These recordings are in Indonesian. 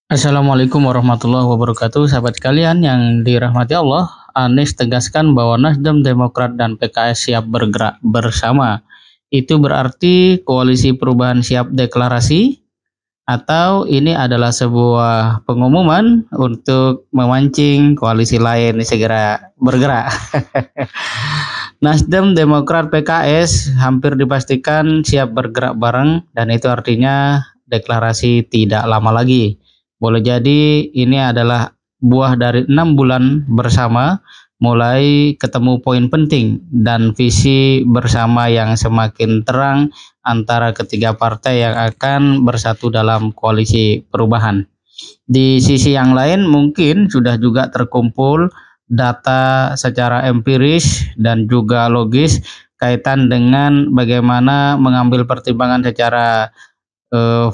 Assalamualaikum warahmatullahi wabarakatuh, sahabat sekalian yang dirahmati Allah. Anies tegaskan bahwa Nasdem, Demokrat, dan PKS siap bergerak bersama. Itu berarti koalisi perubahan siap deklarasi atau ini adalah sebuah pengumuman untuk memancing koalisi lain segera bergerak. Nasdem, Demokrat, PKS hampir dipastikan siap bergerak bareng dan itu artinya deklarasi tidak lama lagi. Boleh jadi ini adalah buah dari 6 bulan bersama, mulai ketemu poin penting dan visi bersama yang semakin terang antara ketiga partai yang akan bersatu dalam koalisi perubahan. Di sisi yang lain mungkin sudah juga terkumpul data secara empiris dan juga logis kaitan dengan bagaimana mengambil pertimbangan secara eh,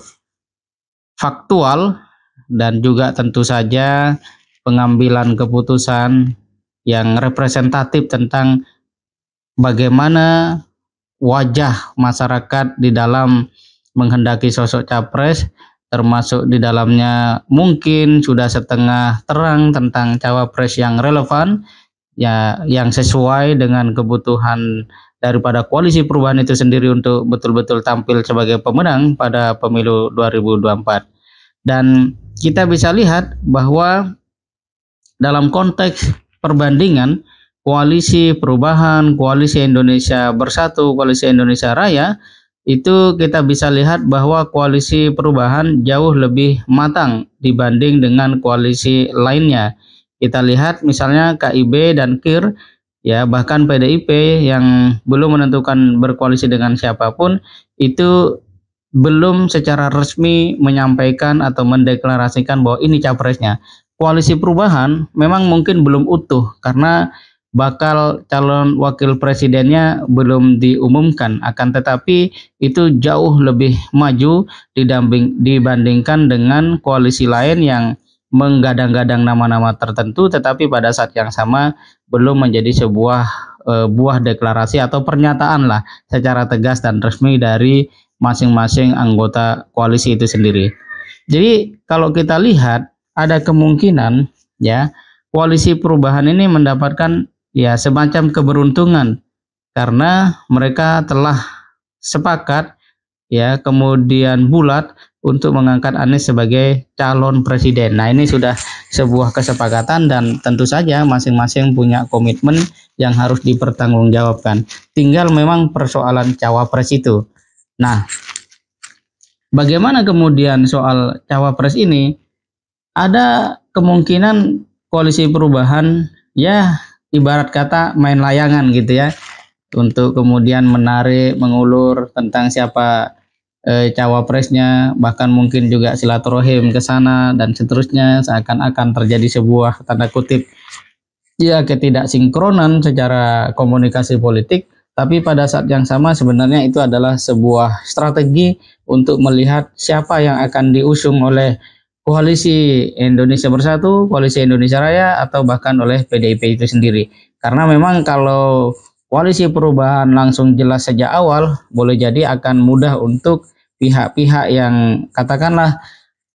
faktual dan juga tentu saja pengambilan keputusan yang representatif tentang bagaimana wajah masyarakat di dalam menghendaki sosok capres, termasuk di dalamnya mungkin sudah setengah terang tentang cawapres yang relevan, ya, yang sesuai dengan kebutuhan daripada koalisi perubahan itu sendiri untuk betul-betul tampil sebagai pemenang pada pemilu 2024. Dan kita bisa lihat bahwa dalam konteks perbandingan koalisi perubahan, koalisi Indonesia Bersatu, koalisi Indonesia Raya, itu kita bisa lihat bahwa koalisi perubahan jauh lebih matang dibanding dengan koalisi lainnya. Kita lihat misalnya KIB dan KIR, ya, bahkan PDIP yang belum menentukan berkoalisi dengan siapapun, itu belum secara resmi menyampaikan atau mendeklarasikan bahwa ini capresnya. Koalisi perubahan memang mungkin belum utuh karena bakal calon wakil presidennya belum diumumkan, akan tetapi itu jauh lebih maju dibandingkan dengan koalisi lain yang menggadang-gadang nama-nama tertentu tetapi pada saat yang sama belum menjadi sebuah buah deklarasi atau pernyataan lah secara tegas dan resmi dari masing-masing anggota koalisi itu sendiri. Jadi kalau kita lihat ada kemungkinan, ya, koalisi perubahan ini mendapatkan ya semacam keberuntungan karena mereka telah sepakat, ya, kemudian bulat untuk mengangkat Anies sebagai calon presiden. Nah, ini sudah sebuah kesepakatan dan tentu saja masing-masing punya komitmen yang harus dipertanggungjawabkan. Tinggal memang persoalan cawapres itu. Nah, bagaimana kemudian soal cawapres ini? Ada kemungkinan koalisi perubahan ya ibarat kata main layangan gitu ya, untuk kemudian menarik, mengulur tentang siapa cawapresnya, bahkan mungkin juga silaturahim ke sana dan seterusnya, seakan-akan terjadi sebuah tanda kutip ya ketidaksinkronan secara komunikasi politik, tapi pada saat yang sama sebenarnya itu adalah sebuah strategi untuk melihat siapa yang akan diusung oleh koalisi Indonesia Bersatu, koalisi Indonesia Raya, atau bahkan oleh PDIP itu sendiri. Karena memang kalau koalisi perubahan langsung jelas sejak awal, boleh jadi akan mudah untuk pihak-pihak yang katakanlah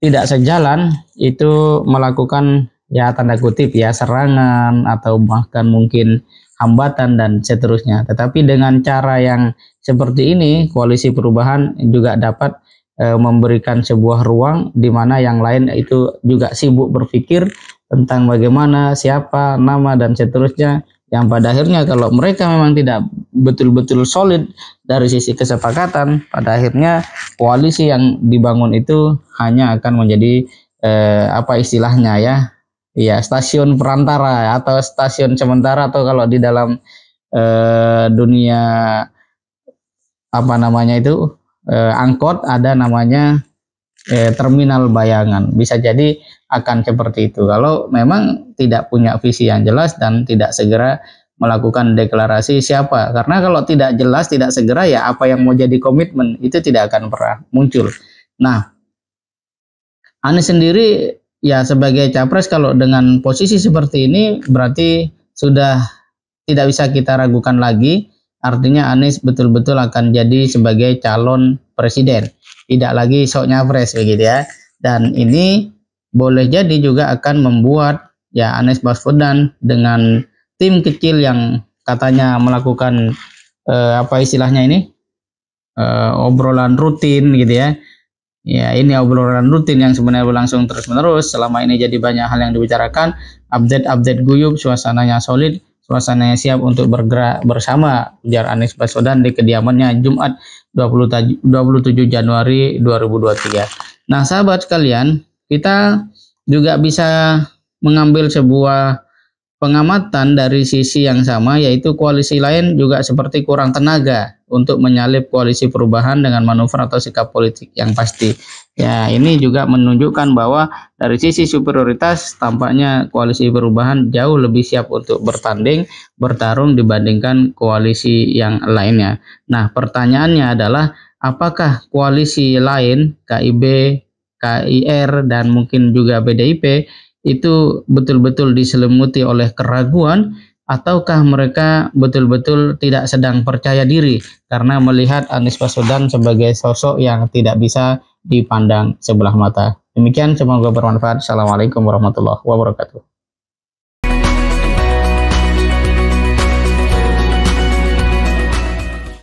tidak sejalan itu melakukan ya tanda kutip ya serangan atau bahkan mungkin hambatan dan seterusnya. Tetapi dengan cara yang seperti ini, koalisi perubahan juga dapat memberikan sebuah ruang di mana yang lain itu juga sibuk berpikir tentang bagaimana, siapa, nama dan seterusnya, yang pada akhirnya kalau mereka memang tidak betul-betul solid dari sisi kesepakatan, pada akhirnya koalisi yang dibangun itu hanya akan menjadi apa istilahnya ya stasiun perantara atau stasiun sementara, atau kalau di dalam dunia apa namanya itu angkot ada namanya terminal bayangan. Bisa jadi akan seperti itu kalau memang tidak punya visi yang jelas dan tidak segera melakukan deklarasi siapa. Karena kalau tidak jelas, tidak segera, ya apa yang mau jadi komitmen itu tidak akan pernah muncul. Nah, Anies sendiri ya sebagai capres kalau dengan posisi seperti ini berarti sudah tidak bisa kita ragukan lagi. Artinya Anies betul-betul akan jadi sebagai calon presiden, tidak lagi sok nyapres begitu ya. Dan ini boleh jadi juga akan membuat ya Anies Baswedan dengan tim kecil yang katanya melakukan apa istilahnya ini obrolan rutin gitu ya. Ya, ini obrolan rutin yang sebenarnya berlangsung terus-menerus. Selama ini jadi banyak hal yang dibicarakan, update-update guyup, suasananya solid, suasananya siap untuk bergerak bersama, ujar Anies Baswedan di kediamannya Jumat 27 Januari 2023. Nah, sahabat sekalian, kita juga bisa mengambil sebuah pengamatan dari sisi yang sama, yaitu koalisi lain juga seperti kurang tenaga untuk menyalip koalisi perubahan dengan manuver atau sikap politik yang pasti. Ya, ini juga menunjukkan bahwa dari sisi superioritas tampaknya koalisi perubahan jauh lebih siap untuk bertarung dibandingkan koalisi yang lainnya. Nah, pertanyaannya adalah apakah koalisi lain, KIB, KIR, dan mungkin juga PDIP itu betul-betul diselimuti oleh keraguan, ataukah mereka betul-betul tidak sedang percaya diri karena melihat Anies Baswedan sebagai sosok yang tidak bisa dipandang sebelah mata. Demikian, semoga bermanfaat. Assalamualaikum warahmatullahi wabarakatuh.